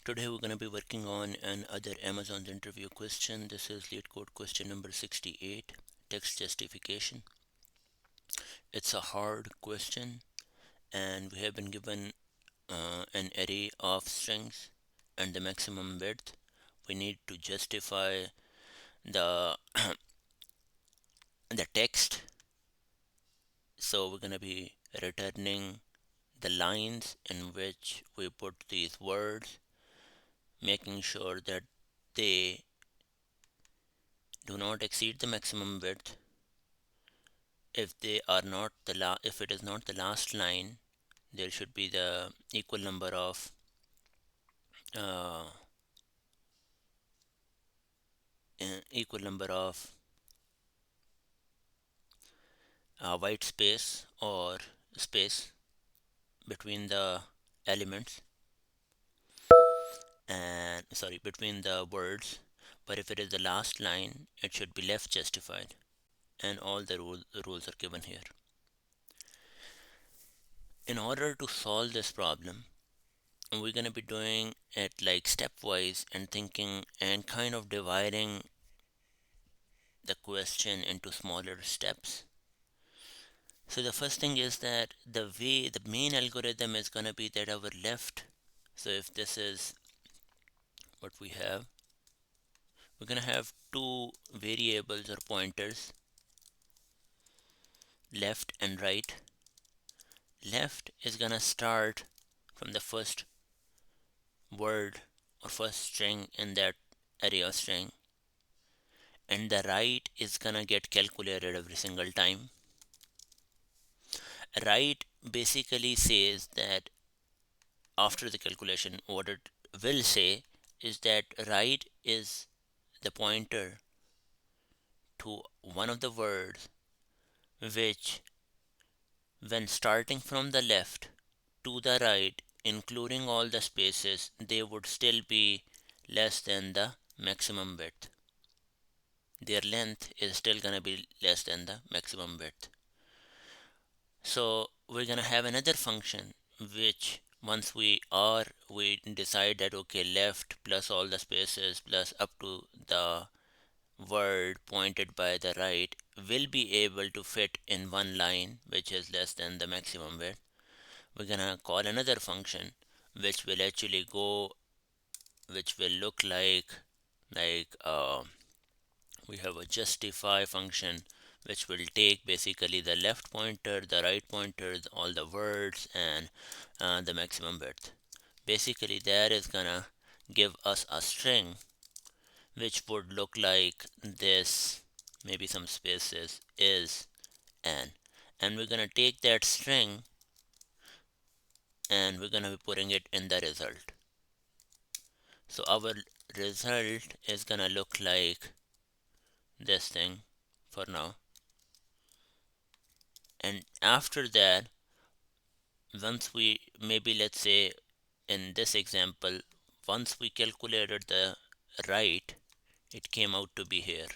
Today we're going to be working on another Amazon's interview question. This is Leetcode question number 68, text justification. It's a hard question and we have been given an array of strings and the maximum width. We need to justify the the text. So we're going to be returning the lines in which we put these words, making sure that they do not exceed the maximum width. If they are not if it is not the last line, there should be the uh, equal number of white space or space between the elements, and sorry, between the words. But if it is the last line, it should be left justified, and all the rules are given here. In order to solve this problem, we're going to be doing it like stepwise and thinking and kind of dividing the question into smaller steps. So the first thing is that the main algorithm is going to be that our left. So if this is what we have, we're going to have two variables or pointers, left and right. Left is going to start from the first word or first string in that array of string, and the right is going to get calculated every single time. Right basically says that after the calculation, what it will say is that right is the pointer to one of the words which, when starting from the left to the right, including all the spaces, they would still be less than the maximum width. Their length is still going to be less than the maximum width. So we're going to have another function which once we decide that okay, left plus all the spaces plus up to the word pointed by the right will be able to fit in one line which is less than the maximum width. We're gonna call another function which will actually go which will look like we have a justify function which will take basically the left pointer, the right pointer, all the words, and the maximum width. Basically that is gonna give us a string which would look like this, maybe some spaces, is, and we're gonna take that string and we're gonna be putting it in the result. So our result is gonna look like this thing for now. And after that, once we, maybe let's say in this example, once we calculated the right, it came out to be here.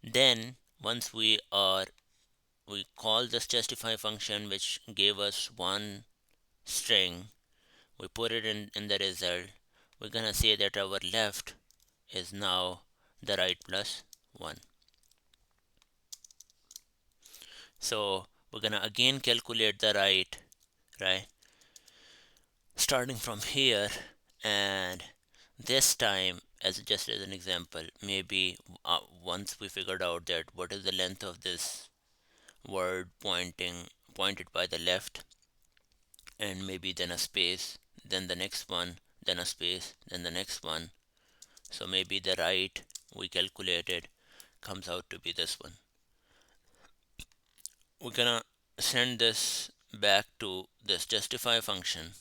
Then once we call this justify function which gave us one string, we put it in the result, we're gonna say that our left is now the right plus 1. So we're gonna again calculate the right, starting from here, and this time, as just as an example, maybe once we figured out that what is the length of this word pointed by the left, and maybe then a space, then the next one, then a space, then the next one. So maybe the right we calculated comes out to be this one. We're gonna send this back to this justify function,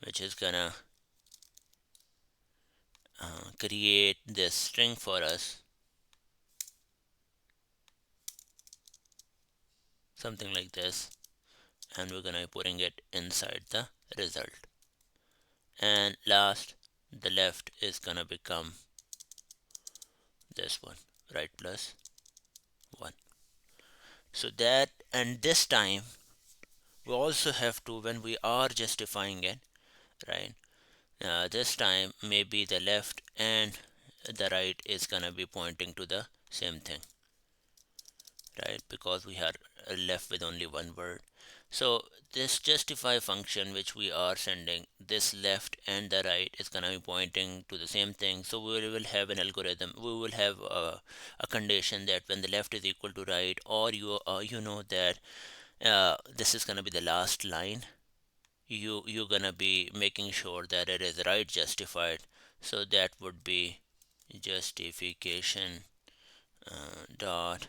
which is gonna create this string for us, something like this, and we're gonna be putting it inside the result. And last, the left is gonna become this one, right plus 1. So that, and this time we also have to, when we are justifying it, right? This time maybe the left and the right is gonna be pointing to the same thing, right? Because we are left with only one word. So this justify function which we are sending, this left and the right is gonna be pointing to the same thing. So we will have an algorithm. We will have a condition that when the left is equal to right, or you know that this is gonna be the last line. You're gonna be making sure that it is right justified. So that would be justification dot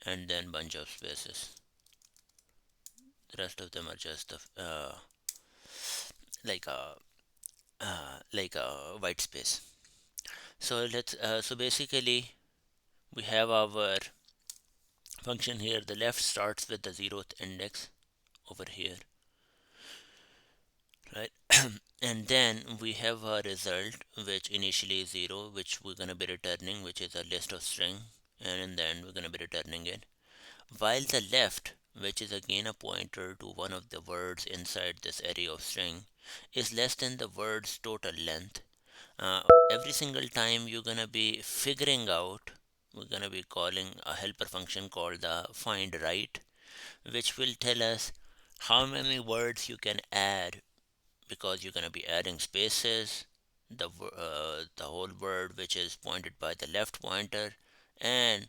and then bunch of spaces. The rest of them are just like a like a white space. So basically we have our function here. The left starts with the 0th index over here, right? And then we have a result which initially is 0, which we're going to be returning, which is a list of string, and in the end we're going to be returning it. While the left, which is again a pointer to one of the words inside this array of string, is less than the word's total length. uh, every single time you're gonna be figuring out, we're gonna be calling a helper function called the find right, which will tell us how many words you can add, because you're gonna be adding spaces, the whole word which is pointed by the left pointer, and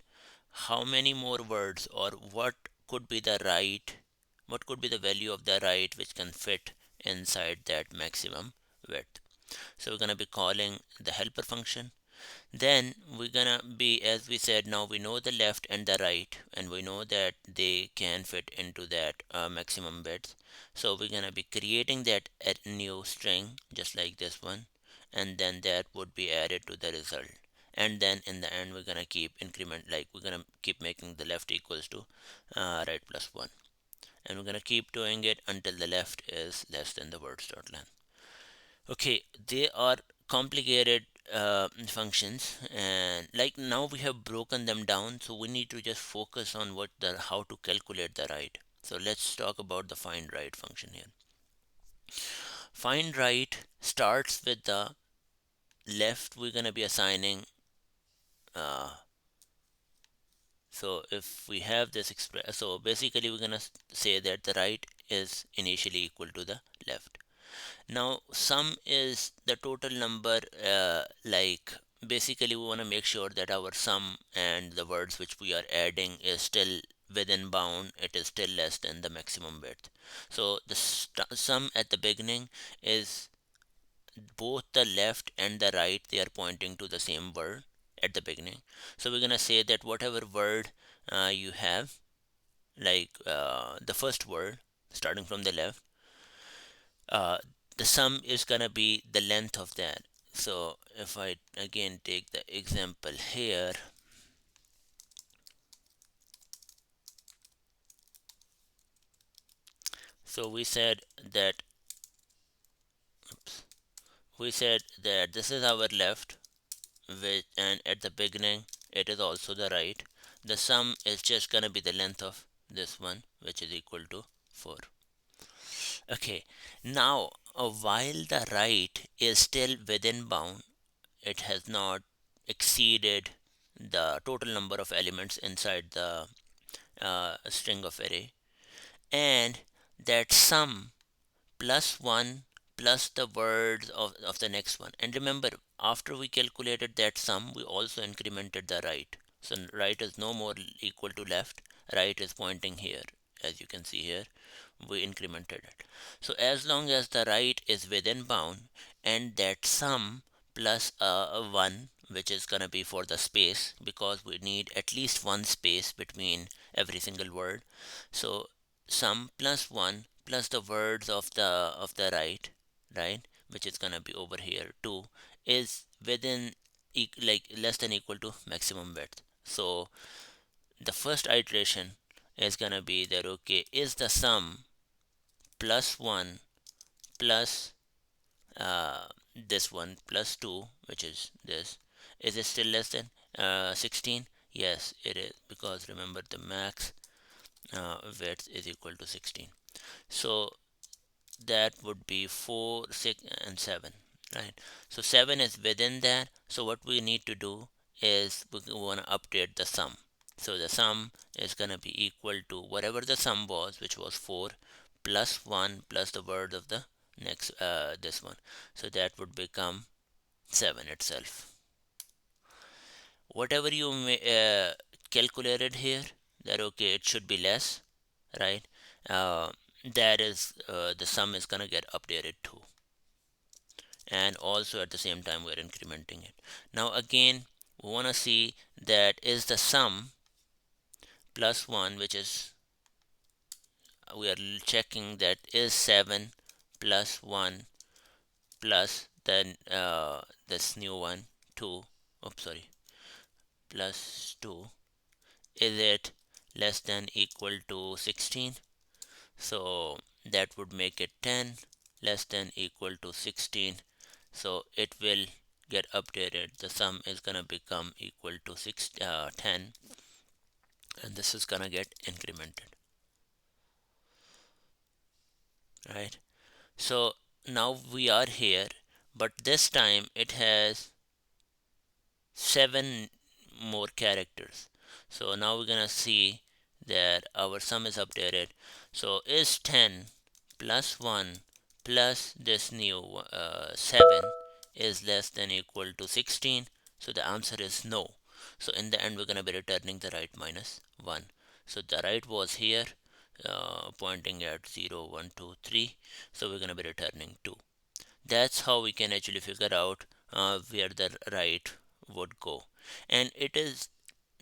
how many more words, or could be the right what could be the value of the right which can fit inside that maximum width. So we're going to be calling the helper function. Then we're going to be, as we said, now we know the left and the right, and we know that they can fit into that maximum width. So we're going to be creating that new string just like this one, and then that would be added to the result. And then in the end we're going to keep increment, like we're going to keep making the left equals to right plus 1, and we're going to keep doing it until the left is less than the words dot length. Okay, they are complicated functions, and like now we have broken them down, so we need to just focus on how to calculate the right. So let's talk about the find right function here. Find right starts with the left. We're going to be assigning uh, so if we have this express, so basically we're going to say that the right is initially equal to the left. Now sum is the total number, like basically we want to make sure that our sum and the words which we are adding is still within bound, it is still less than the maximum width. So the sum at the beginning is both the left and the right, they are pointing to the same word at the beginning. So we're gonna say that whatever word you have, like the first word starting from the left, uh, the sum is gonna be the length of that. So if I again take the example here, so that we said that this is our left, which, and at the beginning it is also the right. The sum is just gonna be the length of this one, which is equal to 4. Okay, now while the right is still within bound, it has not exceeded the total number of elements inside the string of array, and that sum plus 1 plus the words of the next one. And remember, after we calculated that sum, we also incremented the right. So right is no more equal to left, right is pointing here. As you can see here, we incremented it. So as long as the right is within bound, and that sum plus 1, which is gonna be for the space, because we need at least one space between every single word. So sum plus 1 plus the words of the right, which is gonna be over here 2, is within like less than equal to maximum width. So the first iteration is gonna be that, okay, is the sum plus 1 plus this one plus 2, which is this, is it still less than 16? Yes, it is, because remember the max width is equal to 16. So that would be 4, 6, and 7, right? So 7 is within that. So what we need to do is we want to update the sum. So the sum is going to be equal to whatever the sum was, which was 4 plus 1 plus the word of the next this one. So that would become 7 itself. Whatever you calculated here, that okay, it should be less, right? That is the sum is gonna get updated too, and also at the same time we're incrementing it. Now again, we want to see that is the sum plus 1, which is we are checking that is 7 plus 1 plus then this new one 2, oops sorry, plus 2, is it less than equal to 16? So that would make it 10 less than equal to 16. So it will get updated. The sum is gonna become equal to 10, and this is gonna get incremented, right? So now we are here, but this time it has 7 more characters. So now we're gonna see that our sum is updated. So is 10 plus 1 plus this new 7 is less than equal to 16? So the answer is no. So in the end we're gonna be returning the right minus 1. So the right was here, pointing at 0, 1, 2, 3. So we're gonna be returning 2. That's how we can actually figure out where the right would go. And it is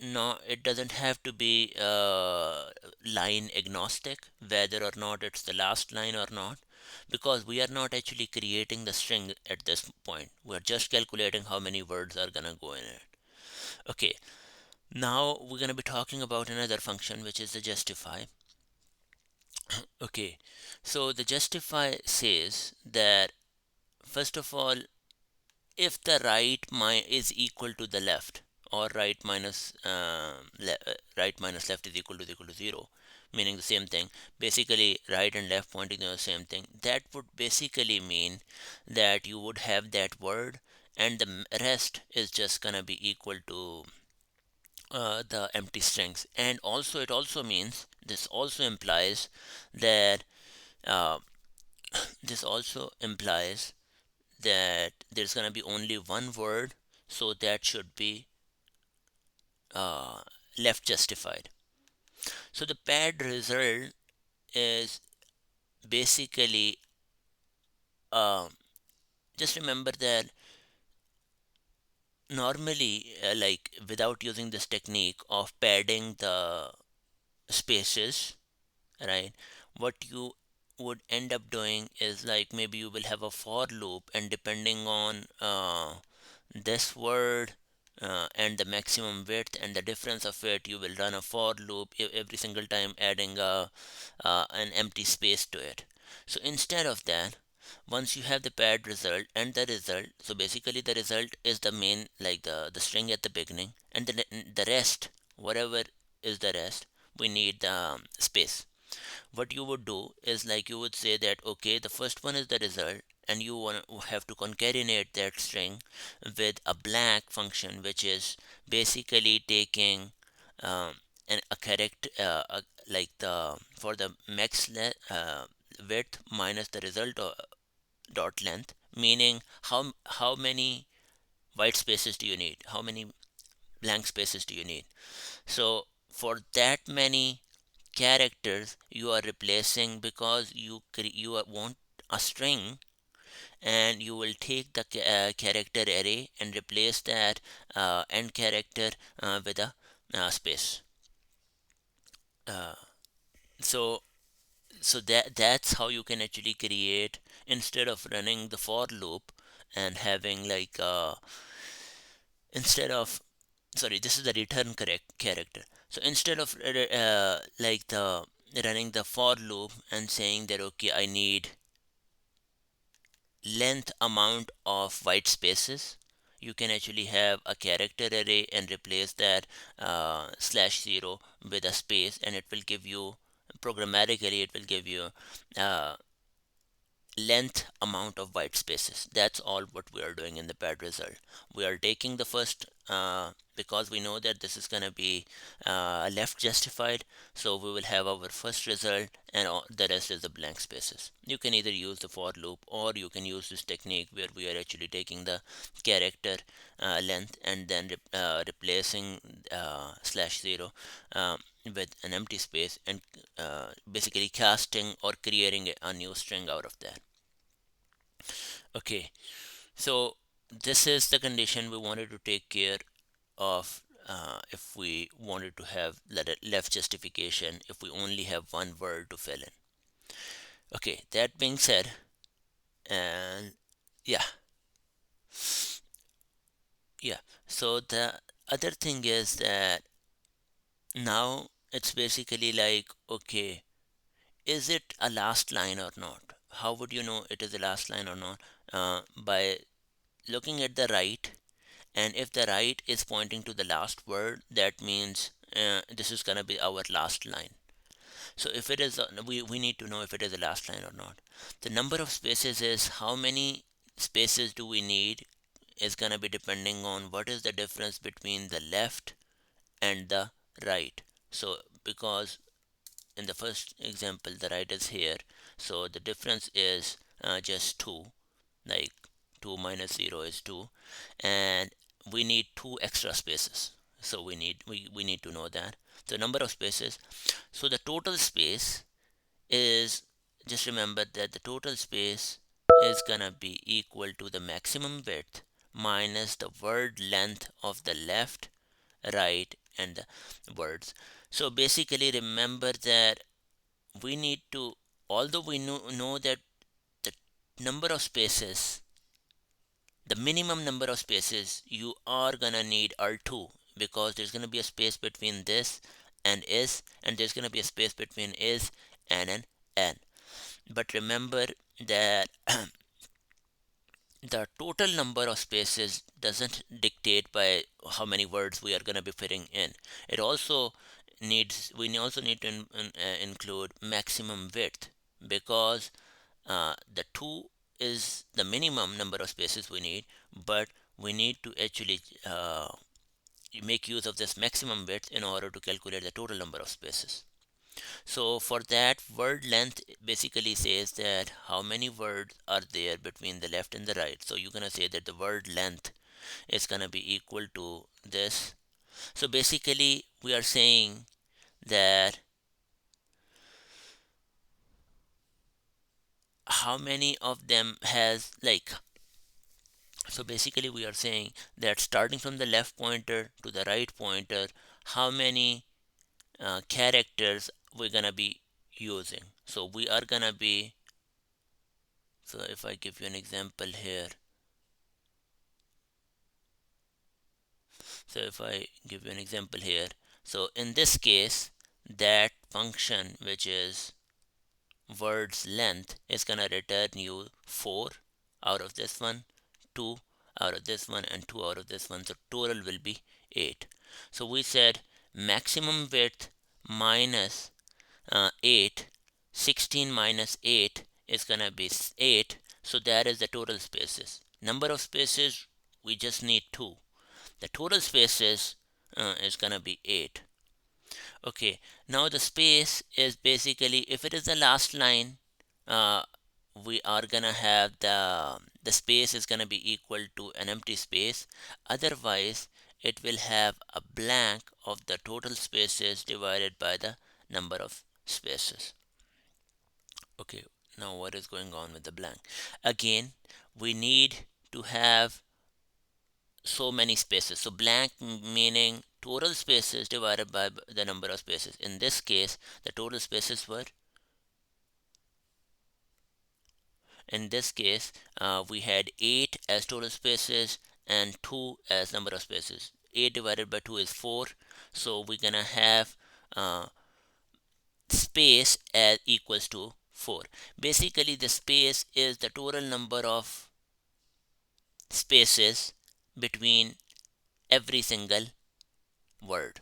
not, it doesn't have to be line agnostic, whether or not it's the last line or not, because we are not actually creating the string at this point. We're just calculating how many words are gonna go in it. Okay, now we're gonna be talking about another function, which is the justify. Okay, so the justify says that first of all, if the right is equal to the left, or right minus left is equal to 0, meaning the same thing, basically right and left pointing to the same thing, that would basically mean that you would have that word and the rest is just gonna be equal to the empty strings. And also it also means, this also implies that uh, this also implies that there's going to be only one word, so that should be uh, left justified. So the paired result is basically, uh, just remember that normally, like without using this technique of padding the spaces, right, what you would end up doing is like maybe you will have a for loop, and depending on this word and the maximum width and the difference of it, you will run a for loop every single time, adding an empty space to it. So instead of that, once you have the paired result and the result, so basically the result is the main, like the string at the beginning, and the rest, whatever is the rest, we need the space. What you would do is like you would say that okay, the first one is the result, and you want to have to concatenate that string with a blank function, which is basically taking um, a character, like the for the width minus the result dot length, meaning how many white spaces do you need, how many blank spaces do you need. So for that many characters you are replacing, because you want a string, and you will take the character array and replace that end character with a space. uh, so that's how you can actually create, instead of running the for loop and having like instead of sorry, this is the return correct character. So instead of like the running the for loop and saying that okay, I need length amount of white spaces, you can actually have a character array and replace that /0 with a space, and it will give you programmatically it will give you uh, length amount of white spaces. That's all what we are doing in the pad result. We are taking the first because we know that this is going to be left justified, so we will have our first result and all, the rest is the blank spaces. You can either use the for loop or you can use this technique where we are actually taking the character length and then replacing /0 um, with an empty space and basically casting or creating a new string out of that. Okay, so this is the condition we wanted to take care of if we wanted to have left justification if we only have one word to fill in. Okay, that being said, and yeah, yeah. So the other thing is that now it's basically like, okay, is it a last line or not? How would you know it is a last line or not? By looking at the right, and if the right is pointing to the last word, that means this is gonna be our last line. So if it is, we need to know if it is a last line or not. The number of spaces is how many spaces do we need is gonna be depending on what is the difference between the left and the right. So because in the first example the right is here, so the difference is just 2, like 2 minus 0 is 2, and we need 2 extra spaces. So we need to know that the number of spaces. So the total space is, just remember that the total space is gonna be equal to the maximum width minus the word length of the left, right, and the words. So basically remember that we need to, although we know that the number of spaces, the minimum number of spaces you are gonna need are 2, because there's gonna be a space between this and is, and there's gonna be a space between is and an n. But remember that the total number of spaces doesn't dictate by how many words we are going to be fitting in. It also we also need to include maximum width, because the 2 is the minimum number of spaces we need, but we need to actually make use of this maximum width in order to calculate the total number of spaces. So for that, word length basically says that how many words are there between the left and the right. So you're gonna say that the word length is gonna be equal to this. So basically we are saying that how many of them has, like, so basically we are saying that starting from the left pointer to the right pointer, how many characters we're gonna be using. So we are gonna be, so if I give you an example here, so if I give you an example here, so in this case, that function which is words length is gonna return you 4 out of this one, 2 out of this one, and 2 out of this one. So total will be 8. So we said maximum width minus 8, 16 minus 8 is gonna be 8. So that is the total spaces. Number of spaces, we just need 2. The total spaces is gonna be 8. Okay, now the space is basically, if it is the last line, uh, we are gonna have the space is gonna be equal to an empty space. Otherwise it will have a blank of the total spaces divided by the number of spaces. Okay, now what is going on with the blank? Again, we need to have so many spaces. So blank meaning total spaces divided by the number of spaces. In this case, the total spaces were, in this case, we had 8 as total spaces and 2 as number of spaces. 8 divided by 2 is 4. So we're gonna have space as equals to 4. Basically, the space is the total number of spaces between every single word.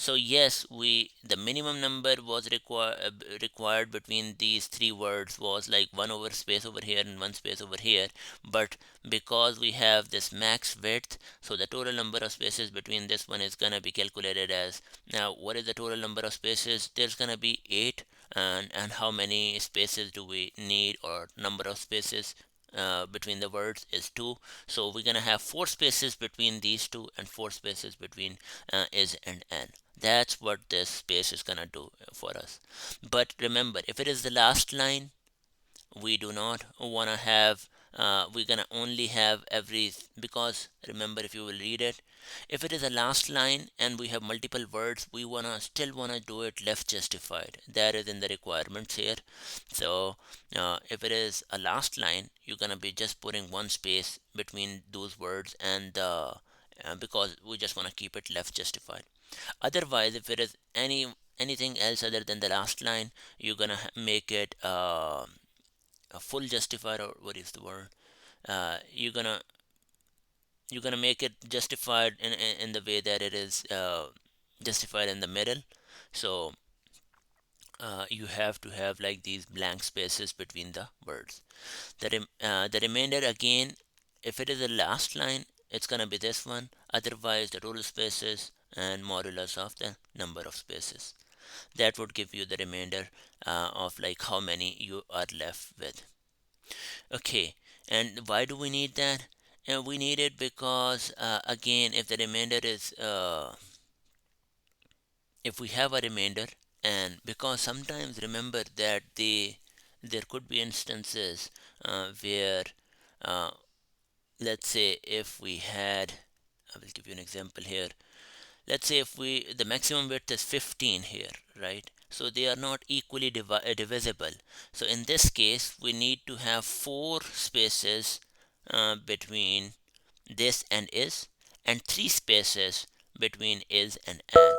So yes, we the minimum number was required between these three words was like one over space over here and one space over here. But because we have this max width, so the total number of spaces between this one is gonna be calculated as, now what is the total number of spaces? There's gonna be 8. And how many spaces do we need, or number of spaces between the words is 2. So we're gonna have 4 spaces between these two and 4 spaces between is and n. That's what this space is gonna do for us. But remember, if it is the last line, we do not want to have, we're gonna only have every, because remember, if you will read it, if it is a last line and we have multiple words, we wanna still wanna do it left justified. That is in the requirements here. So if it is a last line, you're gonna be just putting one space between those words, and because we just want to keep it left justified. Otherwise, if it is anything else other than the last line, you're gonna make it a full justified, or what is the word, you're gonna make it justified in the way that it is justified in the middle. So you have to have like these blank spaces between the words. The remainder, again, if it is the last line, it's gonna be this one. Otherwise, the total spaces and modulus of the number of spaces, that would give you the remainder of like how many you are left with. Okay, and why do we need that? And we need it because again, if the remainder is if we have a remainder, and because sometimes remember that there could be instances where uh, let's say if we had, I will give you an example here. Let's say if we, the maximum width is 15 here, right? So they are not equally divisible. So in this case, we need to have 4 spaces between this and is, and 3 spaces between is and an.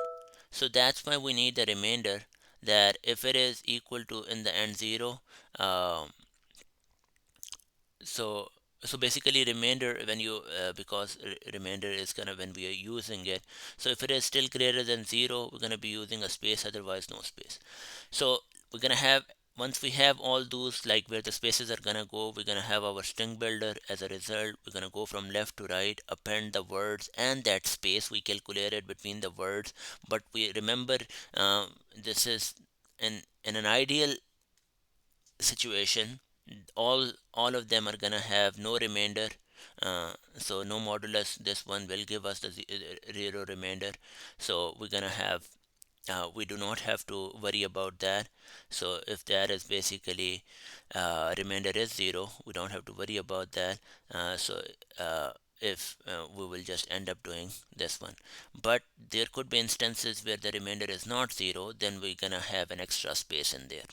So that's why we need the remainder, that if it is equal to in the end 0, um, so so basically remainder, when you because remainder is kind of when we are using it, so if it is still greater than 0, we're going to be using a space, otherwise no space. So we're going to have, once we have all those, like where the spaces are going to go, we're going to have our string builder. As a result, we're going to go from left to right, append the words and that space we calculated between the words. But we remember, this is in an ideal situation, all of them are gonna have no remainder, so no modulus. This one will give us the zero remainder. So we're gonna have, we do not have to worry about that. So if that is basically remainder is 0, we don't have to worry about that. So if we will just end up doing this one. But there could be instances where the remainder is not 0, then we're gonna have an extra space in there.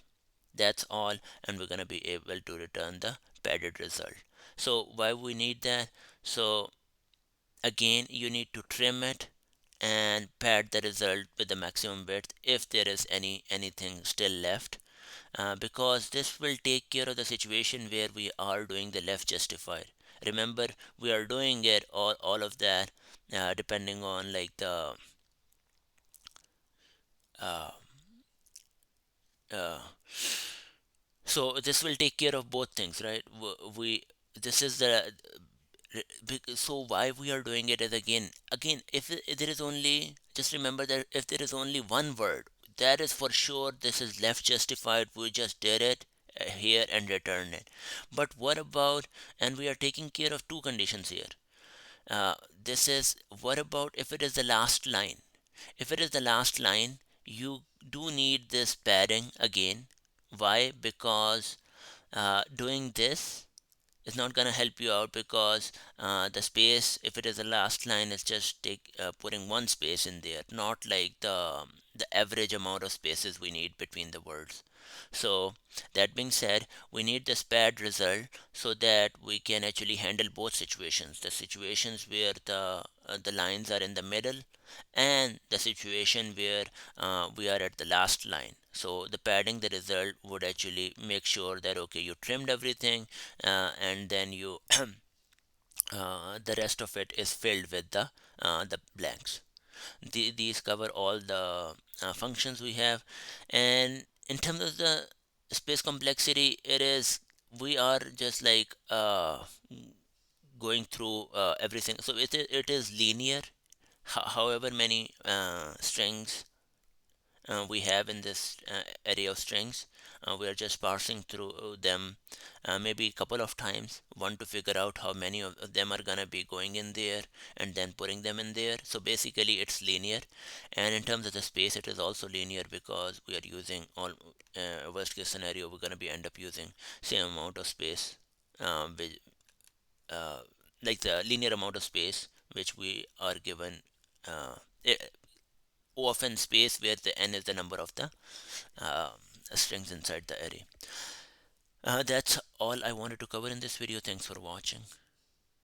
That's all, and we're going to be able to return the padded result. So why we need that? So again, you need to trim it and pad the result with the maximum width if there is anything still left, because this will take care of the situation where we are doing the left justified. Remember, we are doing it all of that depending on like the uh, uh, so this will take care of both things, right? We This is the, so why we are doing it is, again, if there is only, just remember that if there is only one word, that is for sure this is left justified, we just did it here and return it. But what about, and we are taking care of two conditions here. This is, what about if it is the last line? If it is the last line, you do need this padding again. Why? Because doing this is not going to help you out, because the space, if it is the last line, is just putting one space in there, not like the average amount of spaces we need between the words. So that being said, we need this pad result so that we can actually handle both situations, the situations where the lines are in the middle, and the situation where we are at the last line. So the padding the result would actually make sure that okay, you trimmed everything, and then you the rest of it is filled with the blanks. These cover all the functions we have. And in terms of the space complexity, it is, we are just like going through everything. So it is linear. However many strings we have in this array of strings, we are just parsing through them maybe a couple of times, one to figure out how many of them are gonna be going in there, and then putting them in there. So basically it's linear. And in terms of the space, it is also linear, because we are using all worst case scenario, we're gonna be end up using same amount of space, with, uh, like the linear amount of space which we are given, uh, often space where the n is the number of the uh, strings inside the array. That's all I wanted to cover in this video. Thanks for watching.